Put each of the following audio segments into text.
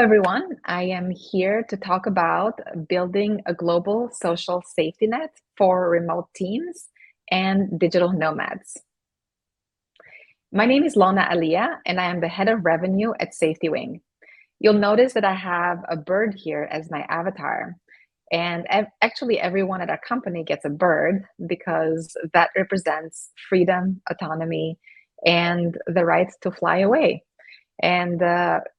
everyone. I am here to talk about building a global social safety net for remote teams and digital nomads. My name is Lona Alia, and I am the head of revenue at Safetywing. You'll notice that I have a bird here as my avatar. And actually, everyone at our company gets a bird because that represents freedom, autonomy, and the right to fly away. And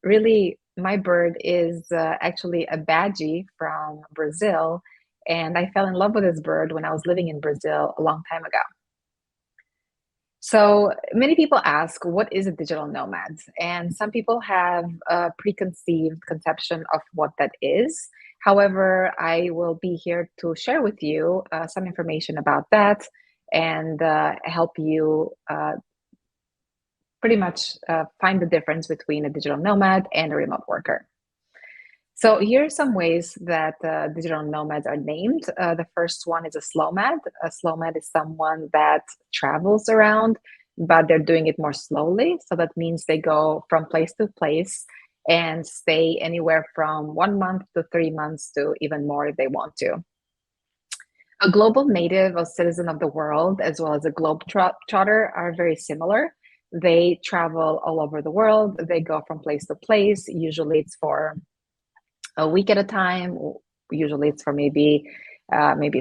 really, my bird is actually a badgie from Brazil. And I fell in love with this bird when I was living in Brazil a long time ago. So many people ask, what is a digital nomad? And some people have a preconceived conception of what that is. However, I will be here to share with you some information about that and help you pretty much find the difference between a digital nomad and a remote worker. So here are some ways that digital nomads are named. The first one is a slowmad. A slowmad is someone that travels around, but they're doing it more slowly. So that means they go from place to place and stay anywhere from 1 month to 3 months to even more if they want to. A global native, a citizen of the world, as well as a globetrotter are very similar. They travel all over the world. They go from place to place. Usually it's for a week at a time. Usually it's for maybe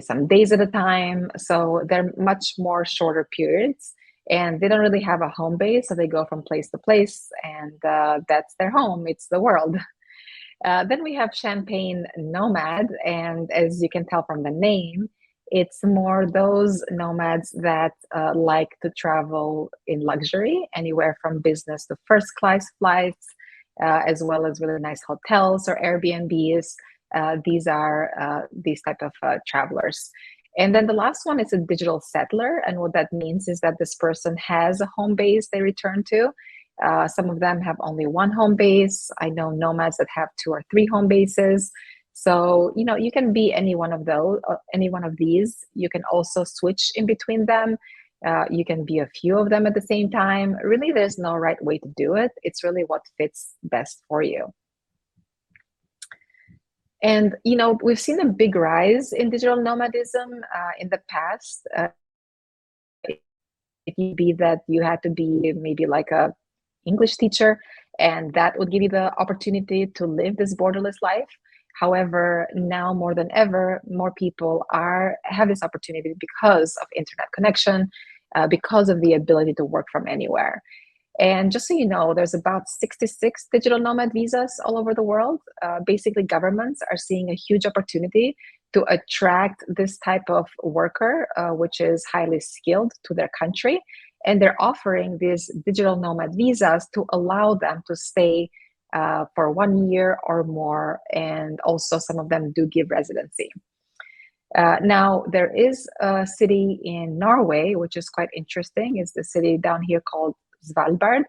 some days at a time. So they're much more shorter periods, and they don't really have a home base. So they go from place to place, and that's their home. It's the world. Then we have Champagne Nomad, and as you can tell from the name, it's more those nomads that like to travel in luxury, anywhere from business to first class flights, as well as really nice hotels or Airbnbs. These are these type of travelers. And then the last one is a digital settler. And what that means is that this person has a home base they return to. Some of them have only one home base. I know nomads that have 2 or 3 home bases. So, you can be any one of those, any one of these. You can also switch in between them. You can be a few of them at the same time. Really, there's no right way to do it. It's really what fits best for you. And, we've seen a big rise in digital nomadism in the past. It could be that you had to be maybe like a English teacher, and that would give you the opportunity to live this borderless life. However, now more than ever, more people have this opportunity because of internet connection, because of the ability to work from anywhere. And just so you know, there's about 66 digital nomad visas all over the world. Basically, governments are seeing a huge opportunity to attract this type of worker, which is highly skilled, to their country. And they're offering these digital nomad visas to allow them to stay for 1 year or more. And also some of them do give residency. Now, there is a city in Norway, which is quite interesting. It's the city down here called Svalbard.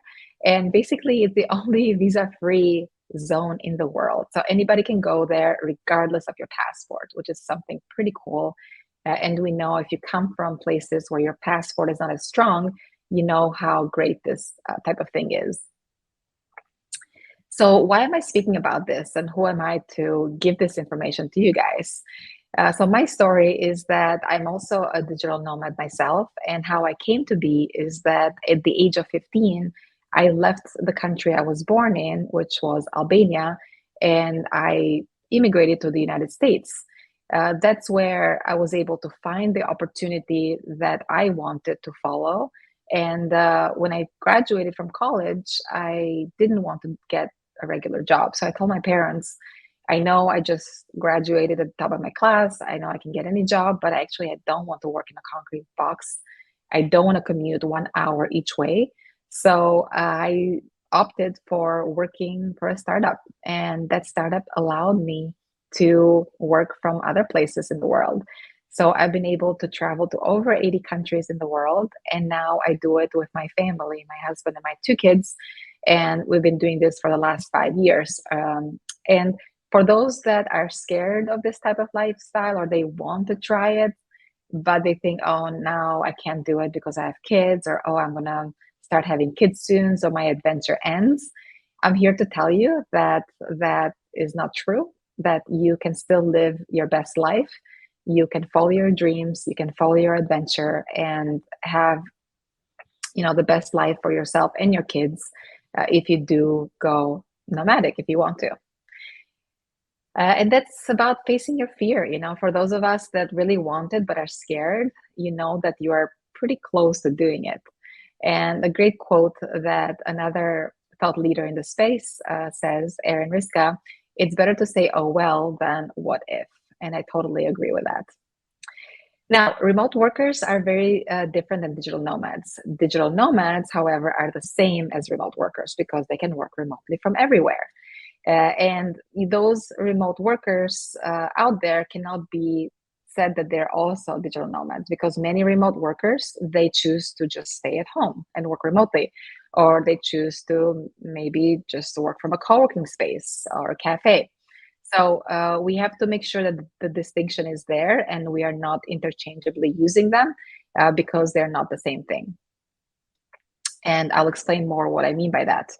And basically, it's the only visa-free zone in the world. So anybody can go there regardless of your passport, which is something pretty cool. And we know if you come from places where your passport is not as strong, you know how great this type of thing is. So why am I speaking about this, and who am I to give this information to you guys? So my story is that I'm also a digital nomad myself, and how I came to be is that at the age of 15, I left the country I was born in, which was Albania, and I immigrated to the United States. That's where I was able to find the opportunity that I wanted to follow. And when I graduated from college, I didn't want to get a regular job. So I told my parents, I know I just graduated at the top of my class. I know I can get any job, but I don't want to work in a concrete box. I don't want to commute 1 hour each way. So I opted for working for a startup, and that startup allowed me to work from other places in the world. So I've been able to travel to over 80 countries in the world, and now I do it with my family, my husband and my 2 kids, and we've been doing this for the last 5 years. And for those that are scared of this type of lifestyle, or they want to try it, but they think, oh, now I can't do it because I have kids, or oh, I'm gonna start having kids soon, so my adventure ends. I'm here to tell you that that is not true, that you can still live your best life. You can follow your dreams, you can follow your adventure and have, the best life for yourself and your kids if you do go nomadic, if you want to. And that's about facing your fear. For those of us that really want it but are scared, you know that you are pretty close to doing it. And a great quote that another thought leader in the space says, Aaron Riska, it's better to say, oh, well, than what if. And I totally agree with that. Now, remote workers are very different than digital nomads. Digital nomads, however, are the same as remote workers because they can work remotely from everywhere. And those remote workers out there cannot be said that they're also digital nomads because many remote workers, they choose to just stay at home and work remotely, or they choose to maybe just work from a co-working space or a cafe. So we have to make sure that the distinction is there and we are not interchangeably using them because they're not the same thing. And I'll explain more what I mean by that.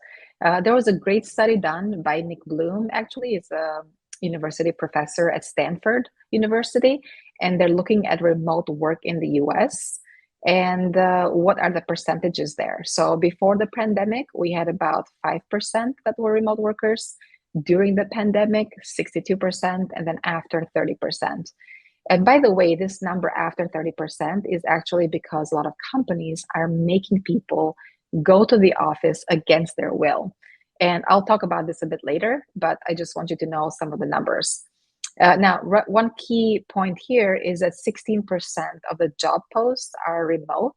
There was a great study done by Nick Bloom, actually. It's a university professor at Stanford University, and they're looking at remote work in the US and what are the percentages there. So before the pandemic, we had about 5% that were remote workers. During the pandemic, 62%, and then after 30%. And by the way, this number after 30% is actually because a lot of companies are making people go to the office against their will. And I'll talk about this a bit later, but I just want you to know some of the numbers. Now, one key point here is that 16% of the job posts are remote,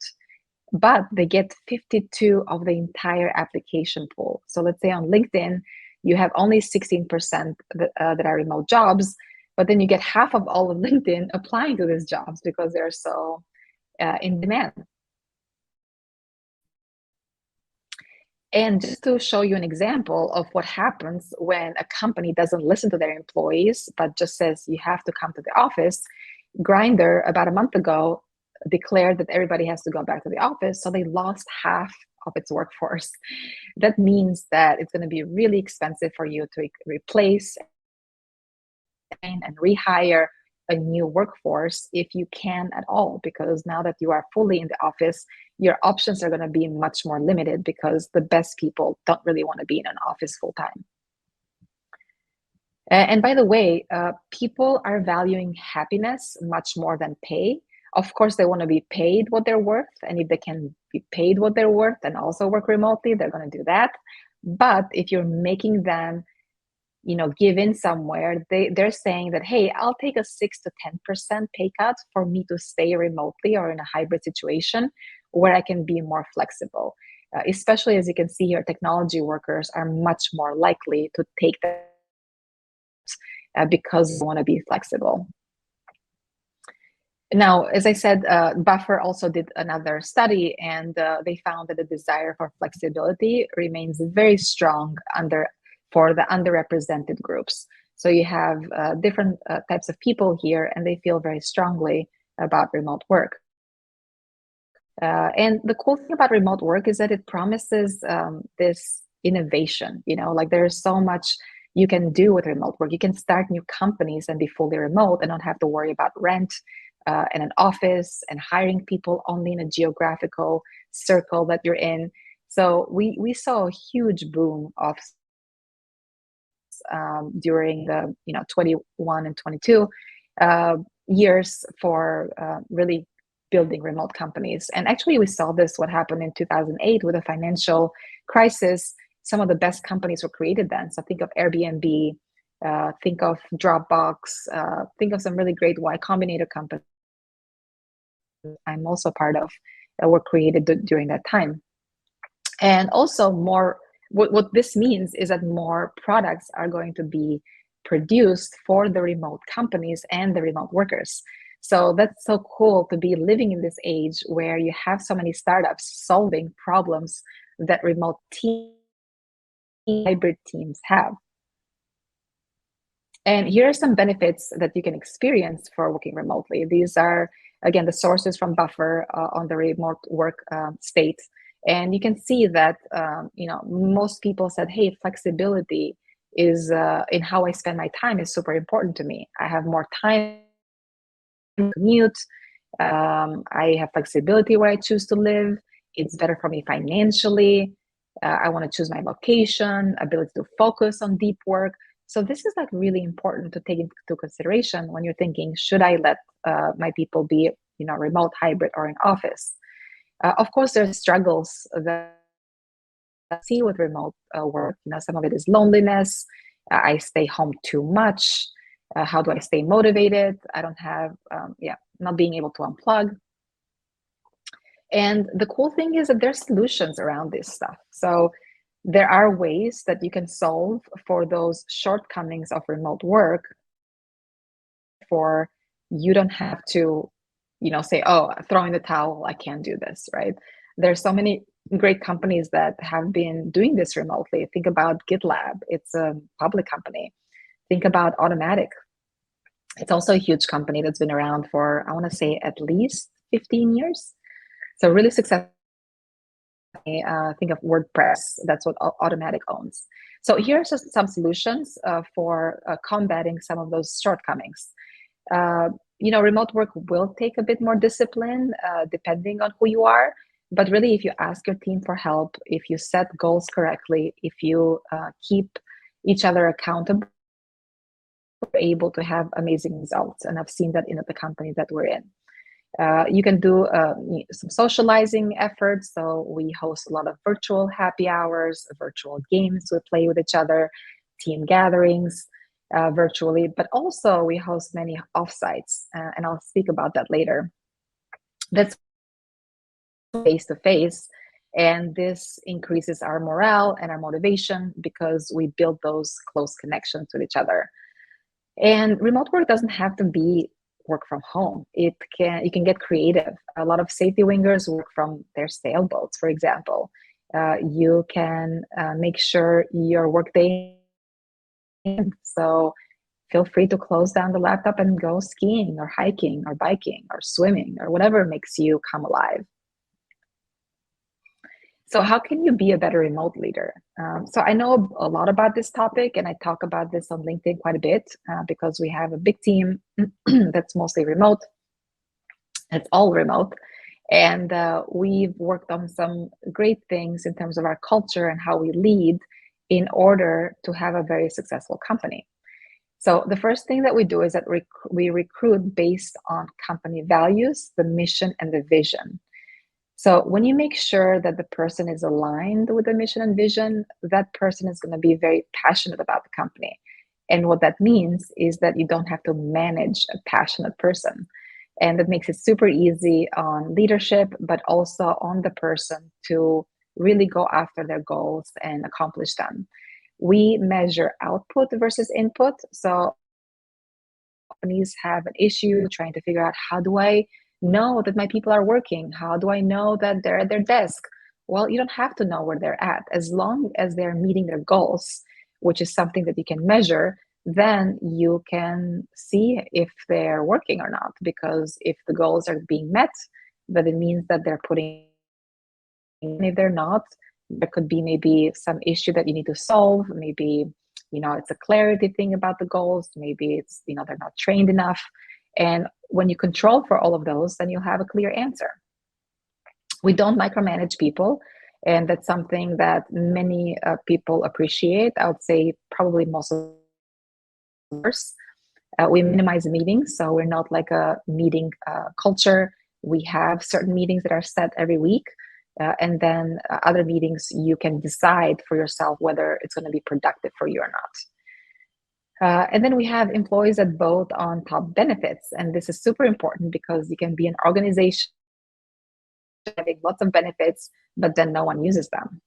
but they get 52 of the entire application pool. So let's say on LinkedIn, you have only 16% that are remote jobs, but then you get half of all of LinkedIn applying to these jobs because they're so in demand. And just to show you an example of what happens when a company doesn't listen to their employees, but just says you have to come to the office, Grindr, about a month ago, declared that everybody has to go back to the office. So they lost half of its workforce. That means that it's going to be really expensive for you to replace and rehire a new workforce if you can at all, because now that you are fully in the office, your options are going to be much more limited because the best people don't really want to be in an office full time. And by the way, people are valuing happiness much more than pay. Of course, they want to be paid what they're worth. And if they can be paid what they're worth and also work remotely, they're going to do that. But if you're making them give in somewhere, they're saying that, hey, I'll take a 6 to 10% pay cut for me to stay remotely or in a hybrid situation where I can be more flexible. Especially as you can see here, technology workers are much more likely to take that because they want to be flexible. Now, as I said, Buffer also did another study, and they found that the desire for flexibility remains very strong for the underrepresented groups. So you have different types of people here, and they feel very strongly about remote work. And the cool thing about remote work is that it promises this innovation. Like there's so much you can do with remote work. You can start new companies and be fully remote and not have to worry about rent and an office and hiring people only in a geographical circle that you're in. So we saw a huge boom of during the 21 and 22 years for really building remote companies. And actually we saw what happened in 2008 with a financial crisis. Some of the best companies were created then. So think of Airbnb, think of Dropbox, think of some really great Y Combinator companies I'm also part of that were created during that time. And also what this means is that more products are going to be produced for the remote companies and the remote workers. So that's so cool to be living in this age where you have so many startups solving problems that remote hybrid teams have. And here are some benefits that you can experience for working remotely. These are, again, the sources from Buffer on the remote work state. And you can see that, most people said, hey, flexibility is in how I spend my time is super important to me. I have more time to commute. I have flexibility where I choose to live. It's better for me financially. I want to choose my location, ability to focus on deep work. So this is like really important to take into consideration when you're thinking, should I let my people be, remote, hybrid, or in office? Of course, there's struggles that I see with remote work. Some of it is loneliness. I stay home too much. How do I stay motivated? I don't have, not being able to unplug. And the cool thing is that there's solutions around this stuff. So there are ways that you can solve for those shortcomings of remote work. For you don't have to, say, oh, throw in the towel, I can't do this, right? There's so many great companies that have been doing this remotely. Think about GitLab, it's a public company. Think about Automatic. It's also a huge company that's been around for, I want to say, at least 15 years. So really successful. Think of WordPress, that's what Automatic owns. So here's just some solutions for combating some of those shortcomings. Remote work will take a bit more discipline depending on who you are. But really, if you ask your team for help, if you set goals correctly, if you keep each other accountable, we're able to have amazing results. And I've seen that in the company that we're in. You can do some socializing efforts. So we host a lot of virtual happy hours, virtual games we play with each other, team gatherings virtually, but also we host many offsites, and I'll speak about that later. That's face-to-face, and this increases our morale and our motivation because we build those close connections with each other. And remote work doesn't have to be work from home. You can get creative. A lot of safety wingers work from their sailboats, for example. You can make sure your workday. So feel free to close down the laptop and go skiing or hiking or biking or swimming or whatever makes you come alive. So how can you be a better remote leader? So I know a lot about this topic, and I talk about this on LinkedIn quite a bit because we have a big team that's mostly remote. It's all remote. And we've worked on some great things in terms of our culture and how we lead in order to have a very successful company. So the first thing that we do is that we recruit based on company values, the mission, and the vision. So when you make sure that the person is aligned with the mission and vision, that person is going to be very passionate about the company. And what that means is that you don't have to manage a passionate person. And that makes it super easy on leadership, but also on the person to really go after their goals and accomplish them. We measure output versus input. So companies have an issue trying to figure out, how do I know that my people are working? How do I know that they're at their desk? Well, you don't have to know where they're at. As long as they're meeting their goals, which is something that you can measure, then you can see if they're working or not. Because if the goals are being met, then it means that they're putting in. If they're not, there could be maybe some issue that you need to solve. Maybe, it's a clarity thing about the goals. Maybe it's, they're not trained enough. And when you control for all of those, then you'll have a clear answer. We don't micromanage people, and that's something that many people appreciate. I would say probably most of us. We minimize meetings, so we're not like a meeting culture. We have certain meetings that are set every week, and then other meetings you can decide for yourself whether it's going to be productive for you or not. And then we have employees that vote on top benefits. And this is super important because you can be an organization having lots of benefits, but then no one uses them.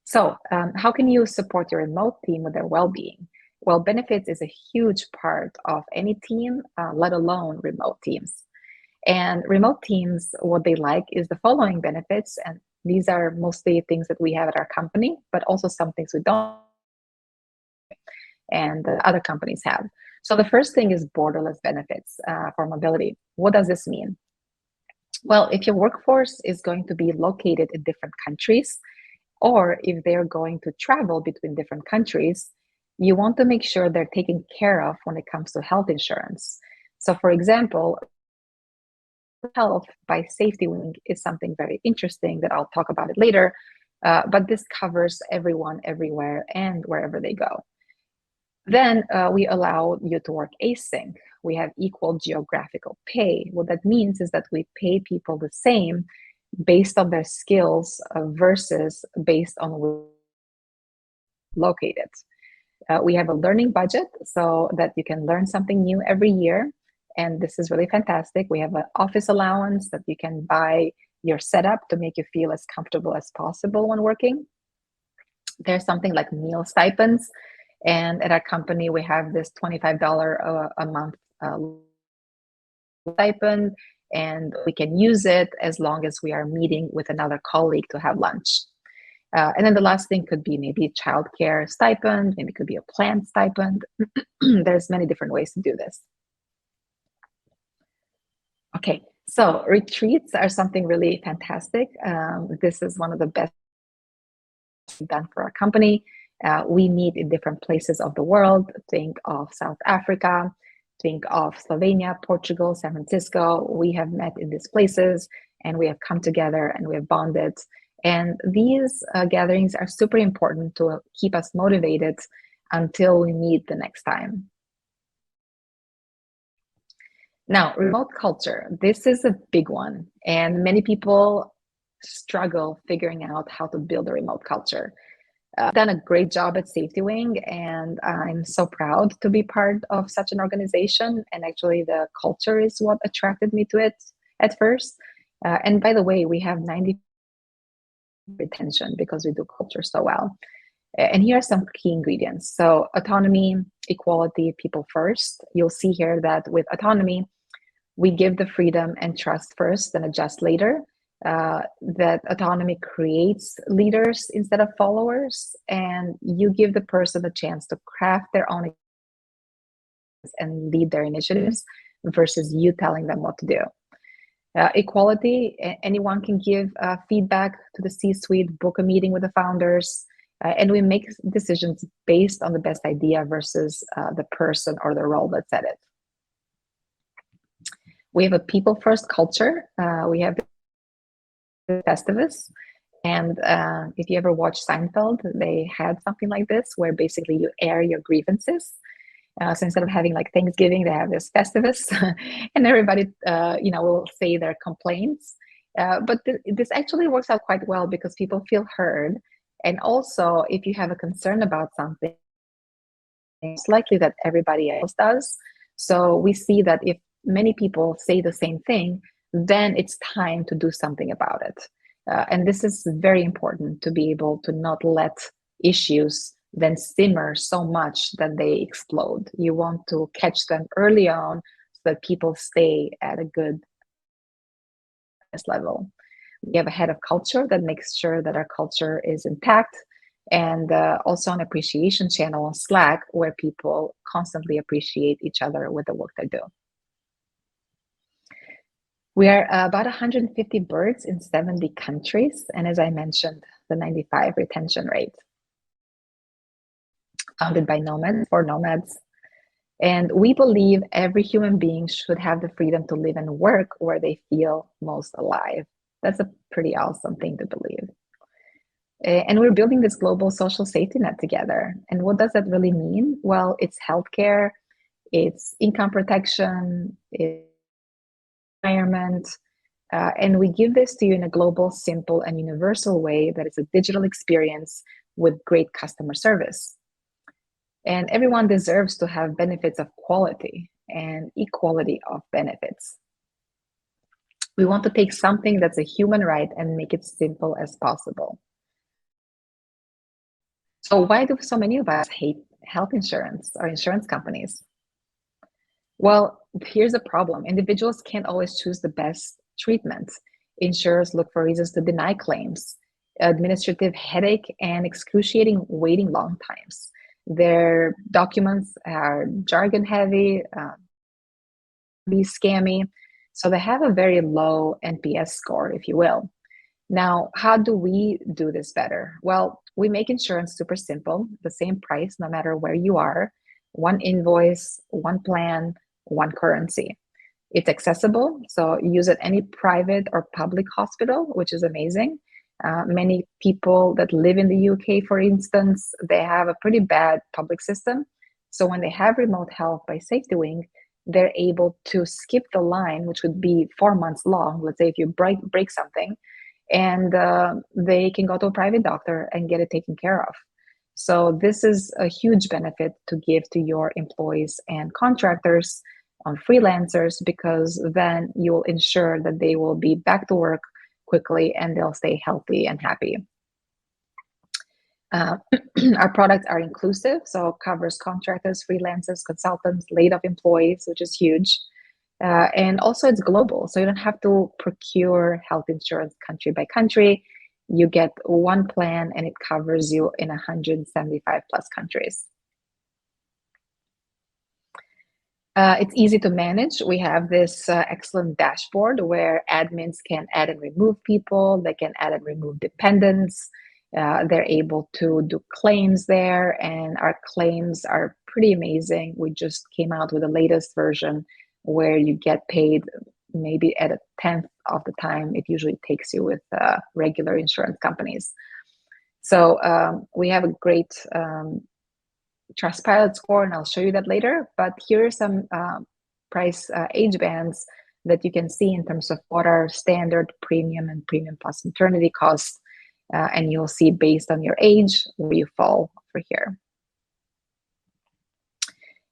So how can you support your remote team with their well-being? Well, benefits is a huge part of any team, let alone remote teams. And remote teams, what they like is the following benefits. And these are mostly things that we have at our company, but also some things we don't and other companies have. So the first thing is borderless benefits for mobility. What does this mean? Well, if your workforce is going to be located in different countries, or if they're going to travel between different countries, you want to make sure they're taken care of when it comes to health insurance. So, for example, health by Safetywing is something very interesting that I'll talk about it later. But this covers everyone, everywhere, and wherever they go. Then we allow you to work async. We have equal geographical pay. What that means is that we pay people the same based on their skills versus based on where located. We have a learning budget so that you can learn something new every year. And this is really fantastic. We have an office allowance that you can buy your setup to make you feel as comfortable as possible when working. There's something like meal stipends. And at our company, we have this $25 a month stipend, and we can use it as long as we are meeting with another colleague to have lunch. And then the last thing could be maybe childcare stipend, maybe it could be a planned stipend. There's many different ways to do this. Okay, so retreats are something really fantastic. This is one of the best done for our company. We meet in different places of the world. Think of South Africa, think of Slovenia, Portugal, San Francisco. We have met in these places and we have come together and we have bonded. And these gatherings are super important to keep us motivated until we meet the next time. Now, remote culture. This is a big one, and many people struggle figuring out how to build a remote culture. I've done a great job at Safetywing, and I'm so proud to be part of such an organization. And actually, the culture is what attracted me to it at first. And by the way, we have 90% retention because we do culture so well. And here are some key ingredients. So autonomy, equality, people first. You'll see here that with autonomy, we give the freedom and trust first, then adjust later. That autonomy creates leaders instead of followers, and you give the person a chance to craft their own and lead their initiatives versus you telling them what to do. Equality, anyone can give feedback to the C-suite, book a meeting with the founders, and we make decisions based on the best idea versus the person or the role that said it. We have a people-first culture. We have the Festivus, and if you ever watch Seinfeld, they had something like this where basically you air your grievances. So instead of having like Thanksgiving, they have this Festivus, and everybody, will say their complaints. But this actually works out quite well because people feel heard, and also if you have a concern about something, it's likely that everybody else does. So we see that if many people say the same thing, then it's time to do something about it. And this is very important to be able to not let issues then simmer so much that they explode. You want to catch them early on so that people stay at a good level. We have a head of culture that makes sure that our culture is intact, and also an appreciation channel on Slack where people constantly appreciate each other with the work they do. We are about 150 birds in 70 countries, and as I mentioned, the 95 retention rate. Founded by Nomads for Nomads. And we believe every human being should have the freedom to live and work where they feel most alive. That's a pretty awesome thing to believe. And we're building this global social safety net together. And what does that really mean? Well, it's healthcare, it's income protection, it's environment, and we give this to you in a global, simple, and universal way that is a digital experience with great customer service. And everyone deserves to have benefits of quality and equality of benefits. We want to take something that's a human right and make it simple as possible. So why do so many of us hate health insurance or insurance companies? Well, here's the problem. Individuals can't always choose the best treatment. Insurers look for reasons to deny claims, administrative headache, and excruciating waiting long times. Their documents are jargon heavy, be scammy. So they have a very low NPS score, if you will. Now, how do we do this better? Well, we make insurance super simple, the same price no matter where you are, one invoice, one plan, one currency. It's accessible, so use at any private or public hospital, which is amazing. Many people that live in the UK, for instance, they have a pretty bad public system. So when they have remote health by Safetywing, they're able to skip the line, which would be 4 months long. Let's say if you break something, and they can go to a private doctor and get it taken care of. So this is a huge benefit to give to your employees and contractors on freelancers, because then you'll ensure that they will be back to work quickly and they'll stay healthy and happy. Our products are inclusive, so covers contractors, freelancers, consultants, laid-off employees, which is huge. And also it's global, so you don't have to procure health insurance country by country. You get one plan and it covers you in 175 plus countries. It's easy to manage. We have this excellent dashboard where admins can add and remove people. They can add and remove dependents. They're able to do claims there, and our claims are pretty amazing. We just came out with the latest version where you get paid maybe at 1/10 of the time it usually takes you with regular insurance companies. So we have a great Trustpilot score, and I'll show you that later. But here are some price age bands that you can see in terms of what are standard, premium, and premium plus maternity costs. And you'll see based on your age where you fall over here.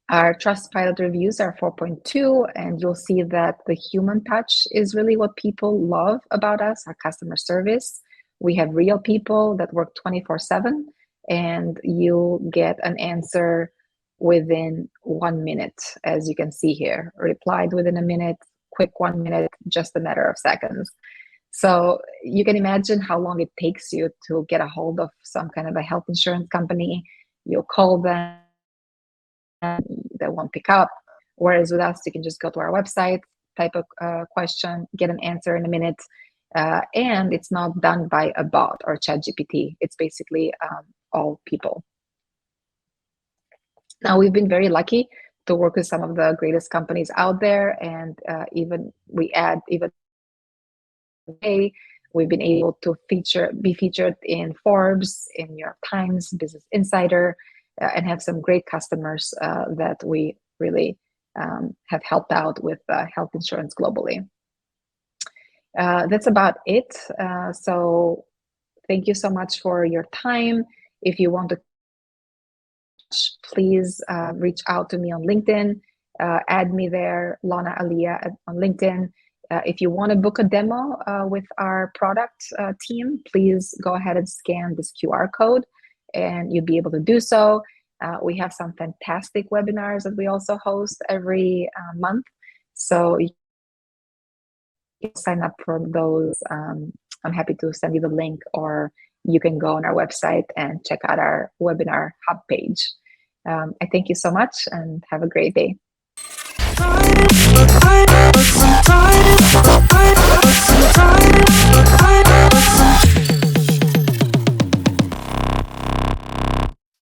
Our Trustpilot reviews are 4.2, and you'll see that the human touch is really what people love about us, our customer service. We have real people that work 24/7, and you'll get an answer within 1 minute, as you can see here. Replied within a minute, quick 1 minute, just a matter of seconds. So you can imagine how long it takes you to get a hold of some kind of a health insurance company. You'll call them, they won't pick up. Whereas with us, you can just go to our website, type a question, get an answer in a minute. And it's not done by a bot or ChatGPT. It's basically all people. Now, we've been very lucky to work with some of the greatest companies out there, and we've been able to be featured in Forbes, in New York Times, Business Insider, and have some great customers that we really have helped out with health insurance globally. That's about it. So thank you so much for your time. If you want to, please reach out to me on LinkedIn. Add me there, Lona Alia on LinkedIn. If you want to book a demo with our product team, please go ahead and scan this QR code and you'll be able to do so. We have some fantastic webinars that we also host every month. So you can sign up for those. I'm happy to send you the link, or you can go on our website and check out our webinar hub page. I thank you so much and have a great day.